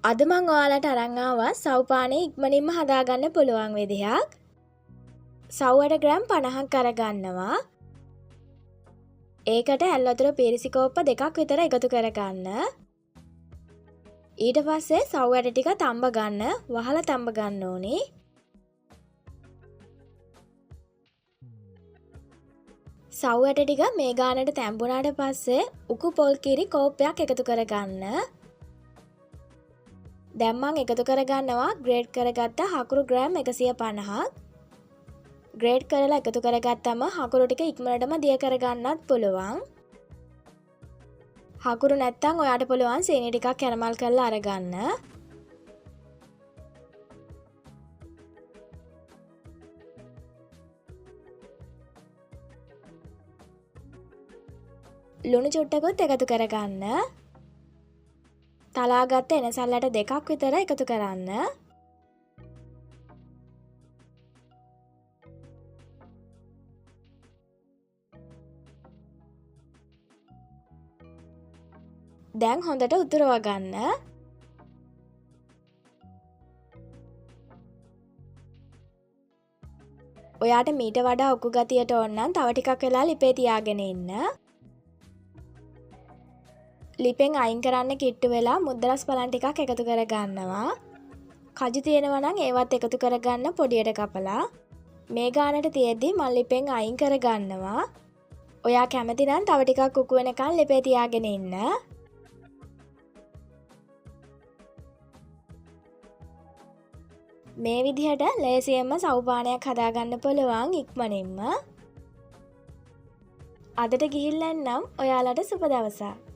අද මං ඔයාලට අරන් ආවා සව් පානේ ඉක්මනින්ම හදාගන්න පුළුවන් විදිහක්. සව්වට ග්‍රෑම් 50ක් අරගන්නවා. ඒකට ඇල් වතුර පිරිසි කෝප්ප 2ක් විතර එකතු කරගන්න. ඊට පස්සේ සව් ඇට ටික තඹ ගන්න, වහලා තඹ ගන්න ඕනේ. සව් ඇට ටික මේ ගානට තැඹුණාට පස්සේ උකු පොල් කිරි කෝප්පයක් එකතු කරගන්න. දැන් මං එකතු කරගන්නවා ග්‍රේට් කරගත්ත හකුරු ග්‍රෑම් 150ක්. ග්‍රේට් කරලා එකතු කරගත්තම හකුරු ටික ඉක්මනටම දිය කරගන්නත් පුළුවන්. හකුරු නැත්තම් ඔයාට පුළුවන් සීනි ටිකක් කැරමල් කරලා අරගන්න. ලුණු චුට්ටකුත් එකතු කරගන්න. තලාගත්ත එනසල්ලට 2ක් විතර එකතු කරන්න. දැන් හොඳට උතුරව ගන්න. ඔයාට මීට වඩා උකු ගතියට ඕන නම් තව ටිකක් වෙලා ලිපේ තියාගෙන ඉන්න. ලිපෙන් අයින් කරන්න කිට්ටු වෙලා මුද්දරස් බලන් ටිකක් එකතු කරගන්නවා. කජු තියෙනවා නම් ඒවත් එකතු කරගන්න පොඩියට කපලා. මේ ගානට තියෙද්දි මම ලිපෙන් අයින් කරගන්නවා. ඔයා කැමති නම් තව ටිකක් උකු වෙනකන් ලිපේ තියාගෙන ඉන්න. මේ විදිහට ලේසියෙන්ම සව් පානයක් හදාගන්න පුළුවන් ඉක්මනින්ම. අදට ගිහිල්ලා නම් ඔයාලට සුබ දවසක්.